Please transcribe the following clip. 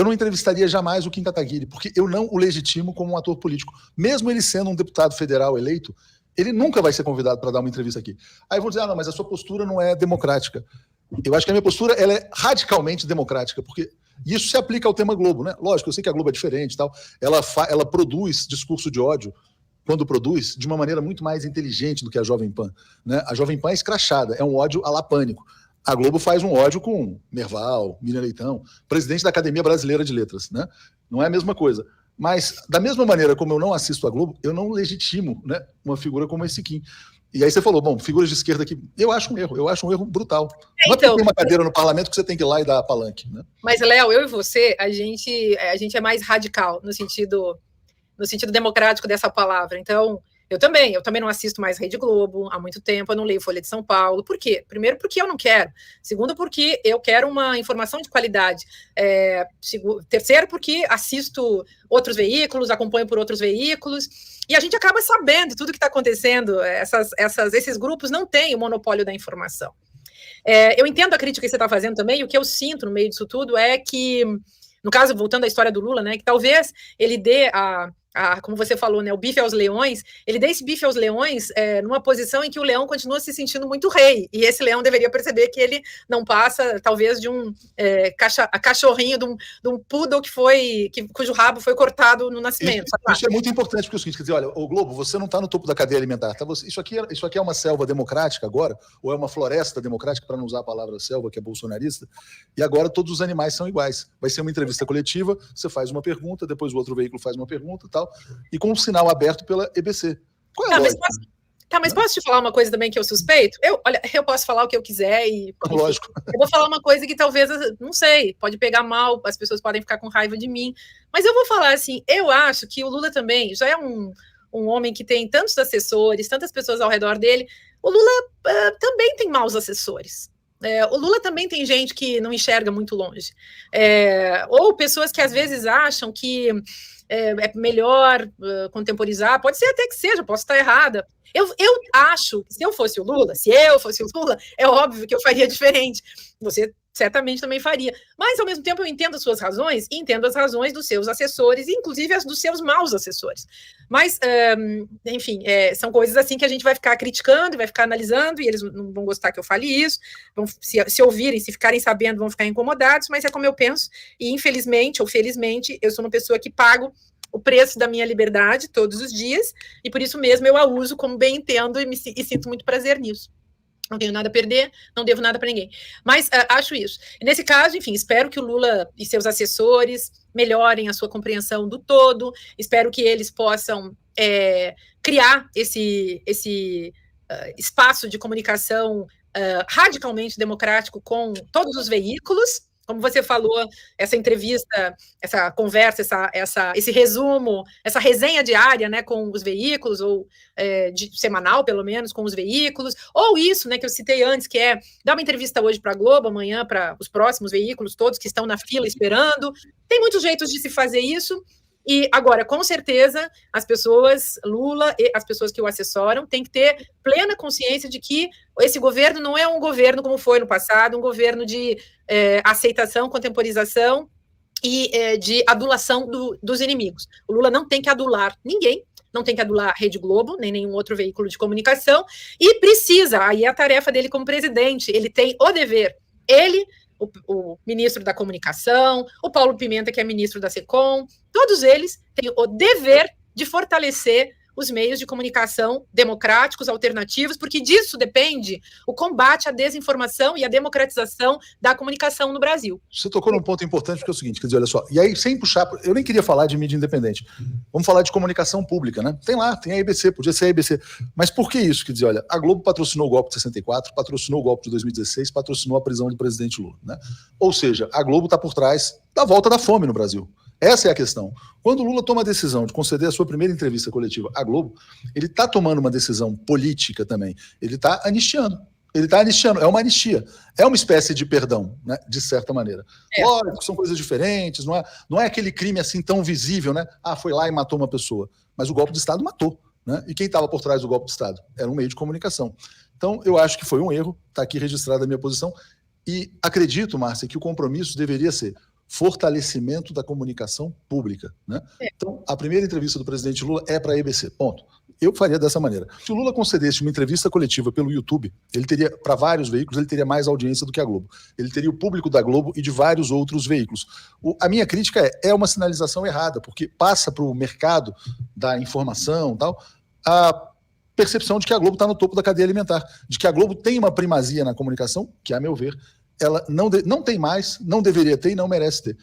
não entrevistaria jamais o Kim Kataguiri, porque eu não o legitimo como um ator político. Mesmo ele sendo um deputado federal eleito, ele nunca vai ser convidado para dar uma entrevista aqui. Aí vou dizer, não, mas a sua postura não é democrática. Eu acho que a minha postura ela é radicalmente democrática, porque isso se aplica ao tema Globo, né? Lógico, eu sei que a Globo é diferente e tal. Ela produz discurso de ódio, quando produz, de uma maneira muito mais inteligente do que a Jovem Pan, né? A Jovem Pan é escrachada, é um ódio à la Pânico. A Globo faz um ódio com Merval, Miriam Leitão, presidente da Academia Brasileira de Letras, né? Não é a mesma coisa. Mas, da mesma maneira como eu não assisto a Globo, eu não legitimo, né, uma figura como esse Kim. E aí você falou, bom, figuras de esquerda aqui, eu acho um erro brutal. Não é porque tem uma cadeira no parlamento que você tem que ir lá e dar palanque, né? Mas, Léo, eu e você, a gente é mais radical no sentido democrático dessa palavra. Então, eu também não assisto mais Rede Globo há muito tempo, eu não leio Folha de São Paulo. Por quê? Primeiro, porque eu não quero. Segundo, porque eu quero uma informação de qualidade. Terceiro, porque assisto outros veículos, acompanho por outros veículos, e a gente acaba sabendo tudo que está acontecendo. Esses grupos não têm o monopólio da informação. Eu entendo a crítica que você está fazendo também, e o que eu sinto no meio disso tudo é que, no caso, voltando à história do Lula, né, que talvez ele dê como você falou, né, o bife aos leões, ele dê esse bife aos leões numa posição em que o leão continua se sentindo muito rei, e esse leão deveria perceber que ele não passa, talvez, de um cachorrinho, de um poodle cujo rabo foi cortado no nascimento. Isso é muito importante, porque é o seguinte, quer dizer, olha, o Globo, você não está no topo da cadeia alimentar, tá? Isso aqui é uma selva democrática agora, ou é uma floresta democrática, para não usar a palavra selva, que é bolsonarista, e agora todos os animais são iguais. Vai ser uma entrevista coletiva, você faz uma pergunta, depois o outro veículo faz uma pergunta e tal, e com um sinal aberto pela EBC. Qual é a lógica? Mas posso te falar uma coisa também que eu suspeito? Eu posso falar o que eu quiser e... Lógico. Eu vou falar uma coisa que talvez, não sei, pode pegar mal, as pessoas podem ficar com raiva de mim, mas eu vou falar assim, eu acho que o Lula também já é um homem que tem tantos assessores, tantas pessoas ao redor dele. O Lula também tem maus assessores. O Lula também tem gente que não enxerga muito longe. Ou pessoas que às vezes acham que é melhor contemporizar, pode ser até que seja, posso estar errada. Eu acho que se eu fosse o Lula, é óbvio que eu faria diferente. Você certamente também faria. Mas, ao mesmo tempo, eu entendo as suas razões e entendo as razões dos seus assessores, inclusive as dos seus maus assessores. Mas, enfim, são coisas assim que a gente vai ficar criticando e vai ficar analisando, e eles não vão gostar que eu fale isso, se ouvirem, se ficarem sabendo, vão ficar incomodados, mas é como eu penso, e infelizmente ou felizmente, eu sou uma pessoa que pago o preço da minha liberdade todos os dias, e por isso mesmo eu a uso como bem entendo e sinto muito prazer nisso. Não tenho nada a perder, não devo nada para ninguém. Mas acho isso. E nesse caso, enfim, espero que o Lula e seus assessores melhorem a sua compreensão do todo, espero que eles possam criar esse espaço de comunicação radicalmente democrático com todos os veículos. Como você falou, essa entrevista, essa conversa, esse resumo, essa resenha diária, né, com os veículos, ou semanal, pelo menos, com os veículos, ou isso, né, que eu citei antes, que é dar uma entrevista hoje para a Globo, amanhã para os próximos veículos, todos que estão na fila esperando. Tem muitos jeitos de se fazer isso. E agora, com certeza, as pessoas, Lula e as pessoas que o assessoram, têm que ter plena consciência de que esse governo não é um governo como foi no passado, um governo de aceitação, contemporização e de adulação dos inimigos. O Lula não tem que adular ninguém, não tem que adular a Rede Globo, nem nenhum outro veículo de comunicação, e precisa, aí é a tarefa dele como presidente, ele tem o dever, o ministro da Comunicação, o Paulo Pimenta, que é ministro da SECOM, todos eles têm o dever de fortalecer os meios de comunicação democráticos, alternativos, porque disso depende o combate à desinformação e à democratização da comunicação no Brasil. Você tocou num ponto importante, porque é o seguinte, quer dizer, olha só, e aí, sem puxar, eu nem queria falar de mídia independente, vamos falar de comunicação pública, né? Tem a EBC, podia ser a EBC, mas por que isso? Quer dizer, olha, a Globo patrocinou o golpe de 64, patrocinou o golpe de 2016, patrocinou a prisão do presidente Lula, né? Ou seja, a Globo está por trás da volta da fome no Brasil. Essa é a questão. Quando o Lula toma a decisão de conceder a sua primeira entrevista coletiva à Globo, ele está tomando uma decisão política também. Ele está anistiando. É uma anistia. É uma espécie de perdão, né, de certa maneira. Lógico, são coisas diferentes, não é aquele crime assim tão visível, né? Foi lá e matou uma pessoa. Mas o golpe de Estado matou, né? E quem estava por trás do golpe de Estado? Era um meio de comunicação. Então, eu acho que foi um erro, está aqui registrada a minha posição, e acredito, Márcia, que o compromisso deveria ser fortalecimento da comunicação pública, né? Então, a primeira entrevista do presidente Lula é para a EBC, ponto. Eu faria dessa maneira. Se o Lula concedesse uma entrevista coletiva pelo YouTube, ele teria, para vários veículos, ele teria mais audiência do que a Globo. Ele teria o público da Globo e de vários outros veículos. A minha crítica é uma sinalização errada, porque passa para o mercado da informação e tal, a percepção de que a Globo está no topo da cadeia alimentar, de que a Globo tem uma primazia na comunicação, que, a meu ver, ela não tem mais, não deveria ter e não merece ter.